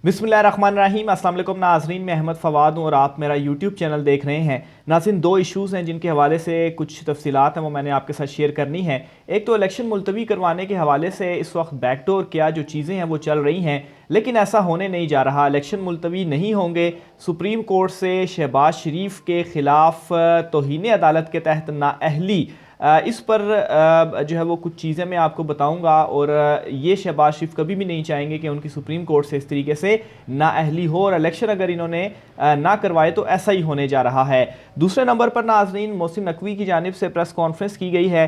बिस्मिल्लाहिर्रहमानिर्रहीम। अस्सलाम वालेकुम नाज़रीन, मैं अहमद फ़वाद हूँ और आप मेरा यूट्यूब चैनल देख रहे हैं। नाज़रीन, दो इश्यूज़ हैं जिनके हवाले से कुछ तफसीलात हैं वो मैंने आपके साथ शेयर करनी है। एक तो इलेक्शन मुलतवी करवाने के हवाले से इस वक्त बैकडोर क्या जो चीज़ें हैं वो चल रही हैं, लेकिन ऐसा होने नहीं जा रहा। इलेक्शन मुलतवी नहीं होंगे। सुप्रीम कोर्ट से शहबाज शरीफ के ख़िलाफ़ तौहीन अदालत के तहत नाअहली, इस पर जो है वो कुछ चीज़ें मैं आपको बताऊंगा। और ये शहबाज शरीफ कभी भी नहीं चाहेंगे कि उनकी सुप्रीम कोर्ट से इस तरीके से नाअहली हो, और इलेक्शन अगर इन्होंने ना करवाए तो ऐसा ही होने जा रहा है। दूसरे नंबर पर नाज़रीन, मोहसिन नकवी की जानिब से प्रेस कॉन्फ्रेंस की गई है।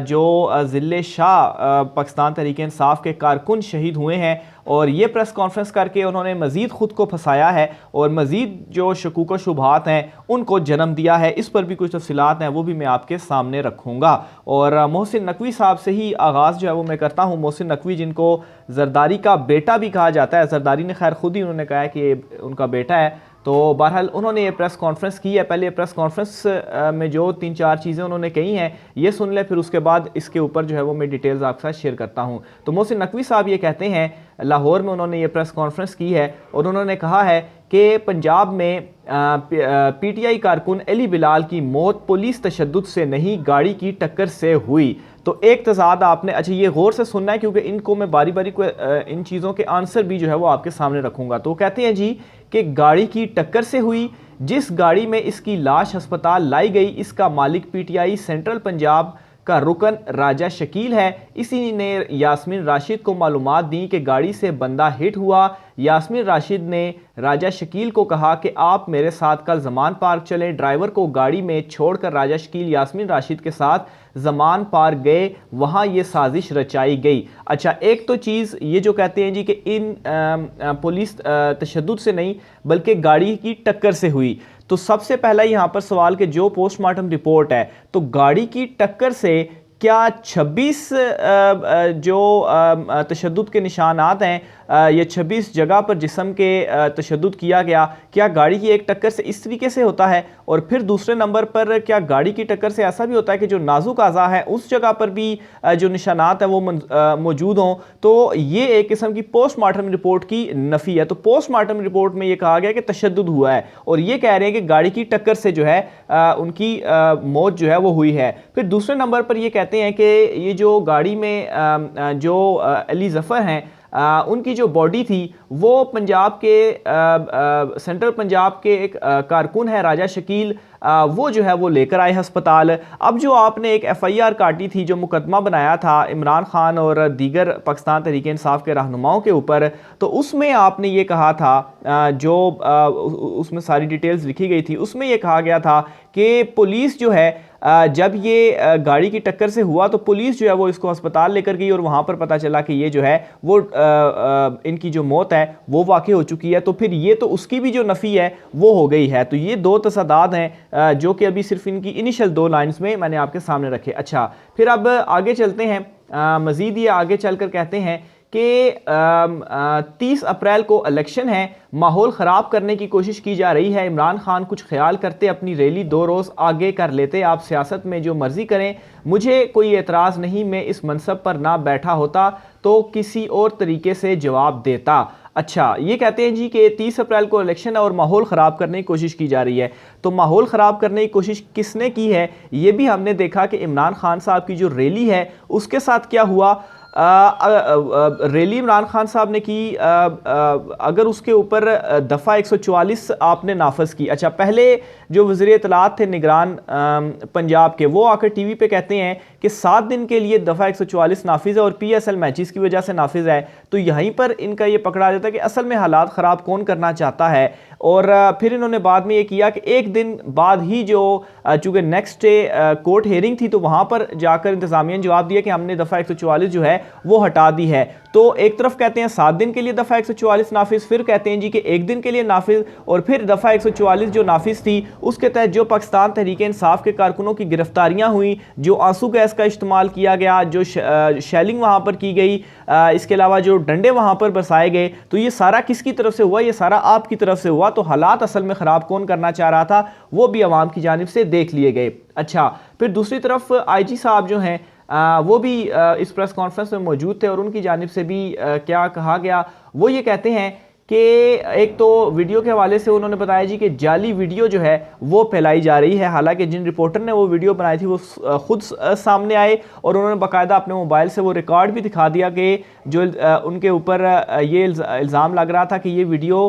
जो ज़िले शाह पाकिस्तान तहरीक इंसाफ के कारकुन शहीद हुए हैं, और ये प्रेस कॉन्फ्रेंस करके उन्होंने मज़ीद ख़ुद को फंसाया है और मज़ीद जो शकूक व शुबहात हैं उनको जन्म दिया है। इस पर भी कुछ तफसीलात हैं वो भी मैं आपके सामने रखूँगा। और मोहसिन नकवी साहब से ही आगाज़ जो है वो मैं करता हूँ। मोहसिन नकवी, जिनको जरदारी का बेटा भी कहा जाता है, जरदारी ने खैर खुद ही उन्होंने कहा है कि ये उनका बेटा है, तो बहरहाल उन्होंने ये प्रेस कॉन्फ्रेंस की है। पहले प्रेस कॉन्फ्रेंस में जो 3-4 चीज़ें उन्होंने कही हैं ये सुन ले, फिर उसके बाद इसके ऊपर जो है वो मैं डिटेल्स आपके साथ शेयर करता हूँ। तो मोहसिन नकवी साहब ये कहते हैं, लाहौर में उन्होंने ये प्रेस कॉन्फ्रेंस की है और उन्होंने कहा है कि पंजाब में पीटीआई कारकुन अली बिलाल की मौत पुलिस तशद्दुद से नहीं, गाड़ी की टक्कर से हुई। तो एक तजाद आपने, अच्छा ये गौर से सुनना है क्योंकि इनको मैं बारी बारी को इन चीज़ों के आंसर भी जो है वो आपके सामने रखूँगा। तो कहते हैं जी कि गाड़ी की टक्कर से हुई। जिस गाड़ी में इसकी लाश अस्पताल लाई गई, इसका मालिक पीटीआई सेंट्रल पंजाब का रुकन राजा शकील है। इसी ने यास्मीन राशिद को मालूमात दी कि गाड़ी से बंदा हिट हुआ। यास्मीन राशिद ने राजा शकील को कहा कि आप मेरे साथ कल जमान पार्क चलें। ड्राइवर को गाड़ी में छोड़कर राजा शकील यास्मीन राशिद के साथ जमान पार्क गए, वहाँ ये साजिश रचाई गई। अच्छा, एक तो चीज़ ये जो कहते हैं जी कि इन पुलिस तशद्दुद से नहीं बल्कि गाड़ी की टक्कर से हुई, तो सबसे पहला यहाँ पर सवाल कि जो पोस्टमार्टम रिपोर्ट है, तो गाड़ी की टक्कर से क्या 26 जो तशद्दुद के निशानात हैं, ये 26 जगह पर जिस्म के तशद्दुद किया गया, क्या गाड़ी की एक टक्कर से इस तरीके से होता है? और फिर दूसरे नंबर पर क्या गाड़ी की टक्कर से ऐसा भी होता है कि जो नाजुक अज़ा है उस जगह पर भी जो निशानात हैं वो मौजूद हों? तो ये एक किस्म की पोस्टमार्टम रिपोर्ट की नफ़ी है। तो पोस्टमार्टम रिपोर्ट में ये कहा गया कि तशद्दुद हुआ है, और ये कह रहे हैं कि गाड़ी की टक्कर से जो है उनकी मौत जो है वो हुई है। फिर दूसरे नंबर पर ये कहते हैं कि ये जो गाड़ी में जो अली ज़फ़र हैं, उनकी जो बॉडी थी वो पंजाब के सेंट्रल पंजाब के एक कारकुन है राजा शकील, वो जो है वो लेकर आए अस्पताल। अब जो आपने एक एफआईआर काटी थी, जो मुकदमा बनाया था इमरान खान और दीगर पाकिस्तान तहरीक इंसाफ के रहनुमाओं के ऊपर, तो उसमें आपने ये कहा था, जो उसमें सारी डिटेल्स लिखी गई थी, उसमें ये कहा गया था कि पुलिस जो है जब ये गाड़ी की टक्कर से हुआ तो पुलिस जो है वो इसको अस्पताल लेकर गई और वहाँ पर पता चला कि ये जो है वो इनकी जो मौत है वो वाक़ई हो चुकी है। तो फिर ये तो उसकी भी जो नफ़ी है वो हो गई है। तो ये दो तसादात हैं जो कि अभी सिर्फ इनकी इनिशियल 2 लाइन्स में मैंने आपके सामने रखे। अच्छा, फिर अब आगे चलते हैं। मज़ीद ये आगे चलकर कहते हैं कि 30 अप्रैल को इलेक्शन है, माहौल ख़राब करने की कोशिश की जा रही है। इमरान खान कुछ ख्याल करते अपनी रैली 2 रोज़ आगे कर लेते। आप सियासत में जो मर्ज़ी करें, मुझे कोई एतराज़ नहीं। मैं इस मनसब पर ना बैठा होता तो किसी और तरीके से जवाब देता। अच्छा, ये कहते हैं जी कि 30 अप्रैल को इलेक्शन है और माहौल ख़राब करने की कोशिश की जा रही है। तो माहौल ख़राब करने की कोशिश किसने की है? ये भी हमने देखा कि इमरान खान साहब की जो रैली है उसके साथ क्या हुआ। रैली इमरान खान साहब ने की, अगर उसके ऊपर दफ़ा 144 आपने नाफज की। अच्छा, पहले जो वज़ीर इत्तलात थे निगरान पंजाब के, वो आकर टीवी पे कहते हैं कि 7 दिन के लिए दफ़ा 144 नाफिज है और PSL मैचेस की वजह से नाफिज है। तो यहीं पर इनका ये पकड़ा जाता है कि असल में हालात ख़राब कौन करना चाहता है। और फिर इन्होंने बाद में ये किया कि एक दिन बाद ही जो चूँकि नेक्स्ट डे कोर्ट हेयरिंग थी, तो वहाँ पर जाकर इंतज़ामिया ने जवाब दिया कि हमने दफ़ा 144 जो है वो हटा दी है। तो एक तरफ कहते हैं 7 दिन के लिए दफ़ा 144 नाफिज, फिर कहते हैं जी कि 1 दिन के लिए नाफिज, और फिर दफ़ा 144 जो नाफिज थी उसके तहत जो पाकिस्तान तहरीक इंसाफ के कारकुनों की गिरफ्तारियाँ हुई, जो आंसू गैस का इस्तेमाल किया गया, जो शेलिंग वहाँ पर की गई, इसके अलावा जो डंडे वहाँ पर बरसाए गए, तो ये सारा किसकी तरफ से हुआ? ये सारा आपकी तरफ से हुआ। तो हालात असल में ख़राब कौन करना चाह रहा था वो भी अवाम की जानिब से देख लिए गए। अच्छा, फिर दूसरी तरफ IG साहब जो हैं वो भी इस प्रेस कॉन्फ्रेंस में मौजूद थे और उनकी जानिब से भी क्या कहा गया, वो ये कहते हैं कि एक तो वीडियो के हवाले से उन्होंने बताया जी कि जाली वीडियो जो है वो फैलाई जा रही है। हालांकि जिन रिपोर्टर ने वो वीडियो बनाई थी वो खुद सामने आए और उन्होंने बाकायदा अपने मोबाइल से वो रिकॉर्ड भी दिखा दिया कि जो उनके ऊपर ये इल्ज़ाम लग रहा था कि ये वीडियो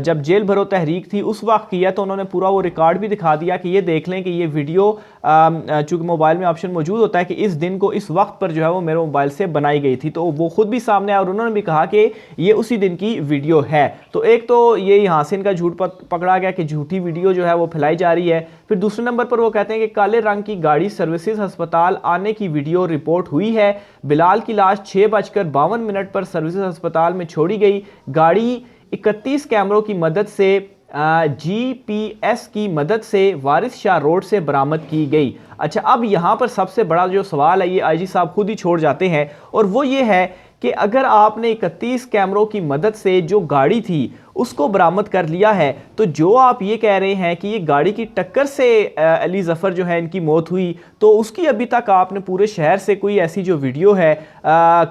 जब जेल भरो तहरीक थी उस वक्त किया, तो उन्होंने पूरा वो रिकॉर्ड भी दिखा दिया कि ये देख लें कि ये वीडियो चूँकि मोबाइल में ऑप्शन मौजूद होता है कि इस दिन को इस वक्त पर जो है वो मेरे मोबाइल से बनाई गई थी, तो वो खुद भी सामने आया और उन्होंने भी कहा कि ये उसी दिन की वीडियो है। तो एक तो ये यहाँ से इनका झूठ पकड़ा गया कि झूठी वीडियो जो है वो फैलाई जा रही है। फिर दूसरे नंबर पर वो कहते हैं कि काले रंग की गाड़ी सर्विसेज अस्पताल आने की वीडियो रिपोर्ट हुई है। बिलाल की लाश 6:52 पर सर्विसेज अस्पताल में छोड़ी गई। गाड़ी 31 कैमरों की मदद से GPS की मदद से वारिस शाह रोड से बरामद की गई। अच्छा, अब यहाँ पर सबसे बड़ा जो सवाल है ये आईजी साहब खुद ही छोड़ जाते हैं और वो ये है कि अगर आपने 31 कैमरों की मदद से जो गाड़ी थी उसको बरामद कर लिया है, तो जो आप ये कह रहे हैं कि ये गाड़ी की टक्कर से अली ज़फ़र जो है इनकी मौत हुई, तो उसकी अभी तक आपने पूरे शहर से कोई ऐसी जो वीडियो है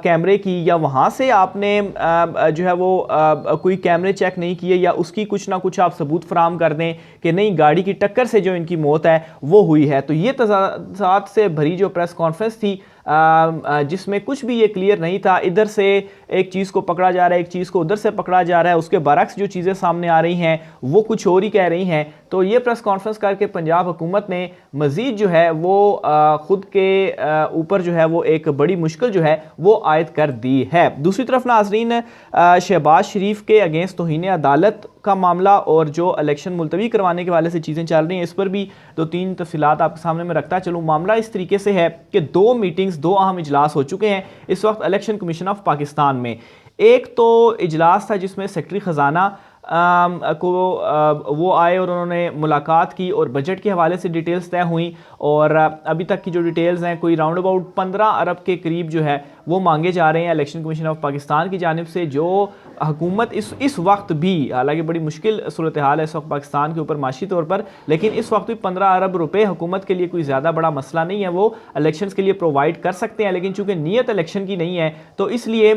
कैमरे की या वहाँ से आपने जो है वो कोई कैमरे चेक नहीं किए या उसकी कुछ ना कुछ आप सबूत फराम कर दें कि नहीं गाड़ी की टक्कर से जो इनकी मौत है वो हुई है। तो ये तज़ाद से भरी जो प्रेस कॉन्फ्रेंस थी जिसमें कुछ भी ये क्लियर नहीं था, इधर से एक चीज़ को पकड़ा जा रहा है, एक चीज़ को उधर से पकड़ा जा रहा है, उसके बरक्स जो चीज़ें सामने आ रही हैं वो कुछ और ही कह रही हैं। तो ये प्रेस कॉन्फ्रेंस करके पंजाब हुकूमत ने मज़ीद जो है वो ख़ुद के ऊपर जो है वो एक बड़ी मुश्किल जो है वो आयद कर दी है। दूसरी तरफ नाज़रीन, शहबाज शरीफ के अगेंस्ट तौहीन अदालत का मामला और जो इलेक्शन मुलतवी करवाने के वाले से चीज़ें चल रही हैं, इस पर भी 2-3 तफसीलात आपके सामने में रखता चलूँ। मामला इस तरीके से है कि 2 मीटिंग्स 2 अहम इजलास हो चुके हैं इस वक्त इलेक्शन कमीशन ऑफ पाकिस्तान में। एक तो इजलास था जिसमें सेक्रेटरी ख़जाना को वो आए और उन्होंने मुलाकात की और बजट के हवाले से डिटेल्स तय हुई और अभी तक की जो डिटेल्स हैं कोई राउंड अबाउट 15 अरब के करीब जो है वो मांगे जा रहे हैं इलेक्शन कमीशन ऑफ पाकिस्तान की जानिब से। जो हुकूमत इस वक्त भी, हालांकि बड़ी मुश्किल सूरत हाल है इस वक्त पाकिस्तान के ऊपर माशी तौर पर, लेकिन इस वक्त भी 15 अरब रुपए हुकूमत के लिए कोई ज़्यादा बड़ा मसला नहीं है, वो इलेक्शंस के लिए प्रोवाइड कर सकते हैं। लेकिन चूंकि नीयत इलेक्शन की नहीं है तो इसलिए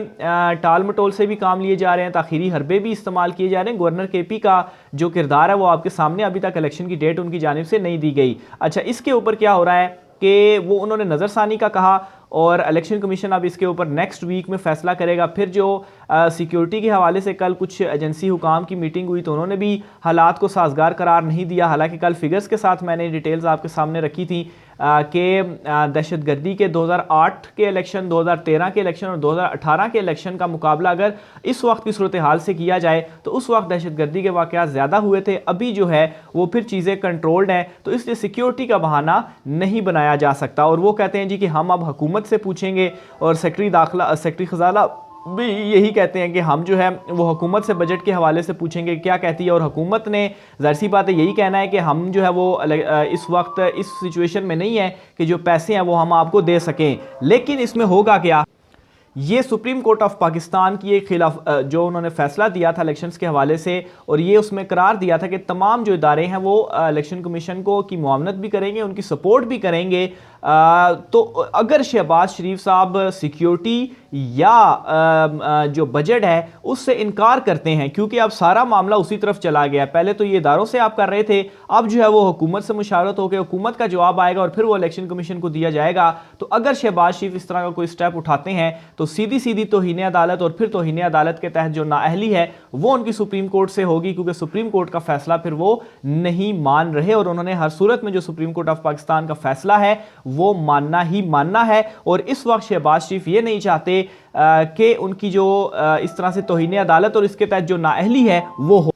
टाल मटोल से भी काम लिए जा रहे हैं, ताखीरी हरबे भी इस्तेमाल किए जा रहे हैं। गवर्नर KP का जो किरदार है वो आपके सामने, अभी तक इलेक्शन की डेट उनकी जानिब से नहीं दी गई। अच्छा, इसके ऊपर क्या हो रहा है कि वो उन्होंने नज़रसानी का कहा और इलेक्शन कमीशन अब इसके ऊपर नेक्स्ट वीक में फैसला करेगा। फिर जो सिक्योरिटी के हवाले से कल कुछ एजेंसी हुकाम की मीटिंग हुई तो उन्होंने भी हालात को साजगार करार नहीं दिया। हालांकि कल फिगर्स के साथ मैंने डिटेल्स आपके सामने रखी थी कि दहशतगर्दी के 2008 के इलेक्शन, 2013 के इलेक्शन और 2018 के इलेक्शन का मुकाबला अगर इस वक्त की सूरत हाल से किया जाए तो उस वक्त दहशतगर्दी के वाक़यात ज़्यादा हुए थे, अभी जो है वो फिर चीज़ें कंट्रोल्ड हैं, तो इसलिए सिक्योरिटी का बहाना नहीं बनाया जा सकता। और वो कहते हैं जी कि हम अब हुकूमत से पूछेंगे और सेक्रेटरी ख़जाना भी यही कहते हैं कि हम जो है वो हुकूमत से बजट के हवाले से पूछेंगे क्या कहती है। और हुकूमत ने ज़ाहिर सी बात है यही कहना है कि हम जो है वो इस वक्त इस सिचुएशन में नहीं है कि जो पैसे हैं वो हम आपको दे सकें। लेकिन इसमें होगा क्या, ये सुप्रीम कोर्ट ऑफ पाकिस्तान की एक खिलाफ जो उन्होंने फैसला दिया था इलेक्शंस के हवाले से, और ये उसमें करार दिया था कि तमाम जो इदारे हैं वो इलेक्शन कमीशन को की मुआवनत भी करेंगे, उनकी सपोर्ट भी करेंगे। तो अगर शहबाज शरीफ साहब सिक्योरिटी या जो बजट है उससे इनकार करते हैं, क्योंकि अब सारा मामला उसी तरफ चला गया, पहले तो ये इदारों से आप कर रहे थे, अब जो है वो हुकूमत से मुशावरत होकर हुकूमत का जवाब आएगा और फिर वो इलेक्शन कमीशन को दिया जाएगा। तो अगर शहबाज शरीफ इस तरह का कोई स्टेप उठाते हैं तो सीधी सीधी तौहीन अदालत और फिर तौहीन अदालत के तहत जो नाअहली है वो उनकी सुप्रीम कोर्ट से होगी, क्योंकि सुप्रीम कोर्ट का फैसला फिर वो नहीं मान रहे और उन्होंने हर सूरत में जो सुप्रीम कोर्ट ऑफ पाकिस्तान का फैसला है वो मानना ही मानना है। और इस वक्त शहबाज शरीफ ये नहीं चाहते कि उनकी जो इस तरह से तौहीन अदालत और इसके तहत जो नाअहली है वो हो।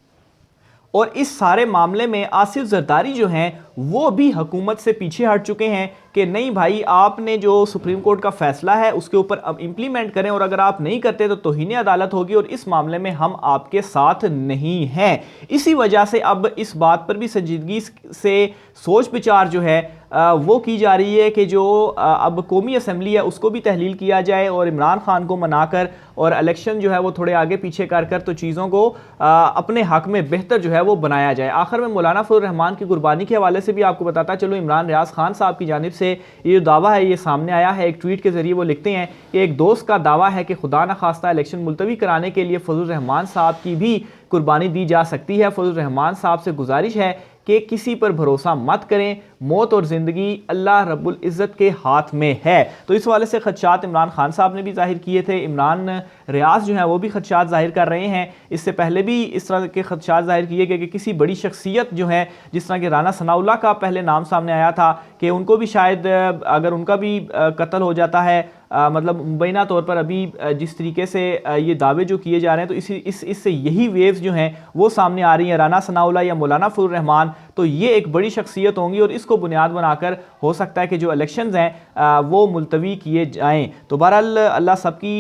और इस सारे मामले में आसिफ जरदारी जो हैं वो भी हुकूमत से पीछे हट चुके हैं कि नहीं भाई, आपने जो सुप्रीम कोर्ट का फैसला है उसके ऊपर अब इंप्लीमेंट करें, और अगर आप नहीं करते तो तौहीन अदालत होगी और इस मामले में हम आपके साथ नहीं हैं। इसी वजह से अब इस बात पर भी संजीदगी से सोच विचार जो है वो की जा रही है कि जो अब कौमी असम्बली है उसको भी तहलील किया जाए और इमरान खान को मनाकर और इलेक्शन जो है वो थोड़े आगे पीछे कर कर तो चीज़ों को अपने हक में बेहतर जो है वो बनाया जाए। आखिर में मौलाना फजल रहमान की कुर्बानी के हवाले से भी आपको बताता चलो, इमरान रियाज खान साहब की जानिब से ये जो दावा है ये सामने आया है। एक ट्वीट के जरिए वो लिखते हैं कि एक दोस्त का दावा है कि खुदा न खास्ता इलेक्शन मुलतवी कराने के लिए फजल रहमान साहब की भी कुर्बानी दी जा सकती है। फजल रहमान साहब से गुजारिश है कि किसी पर भरोसा मत करें, मौत और ज़िंदगी अल्लाह रब्बुल इज़्ज़त के हाथ में है। तो इस वाले से खदशात इमरान खान साहब ने भी जाहिर किए थे। इमरान रियाज जो है वो भी खदशात जाहिर कर रहे हैं। इससे पहले भी इस तरह के खदशात जाहिर किए गए कि किसी बड़ी शख्सियत जो है, जिस तरह के राना सनाउल्लाह का पहले नाम सामने आया था कि उनको भी शायद अगर उनका भी कत्ल हो जाता है, मतलब मुबैना तौर पर अभी जिस तरीके से ये दावे जो किए जा रहे हैं, तो इससे यही वेव्स जो हैं वो सामने आ रही हैं। राना सनाउल्लाह या मौलाना फजल रहमान, तो ये एक बड़ी शख्सियत होंगी और इसको बुनियाद बनाकर हो सकता है कि जो इलेक्शंस हैं वो मुलतवी किए जाएं। तो बहरहाल अल्लाह सबकी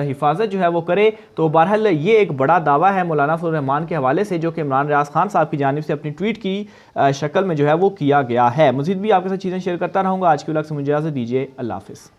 हिफाजत जो है वो करे। तो बहरहाल ये एक बड़ा दावा है मौलाना फजल रहमान के हवाले से, जो कि इमरान रियाज खान साहब की जानिब से अपनी ट्वीट की शक्ल में जो है वो किया गया है। मज़ीद भी आपके साथ चीज़ें शेयर करता रहूँगा। आज की व्लॉग से मुझे इजाज़त दीजिए। अल्लाह हाफ़िज़।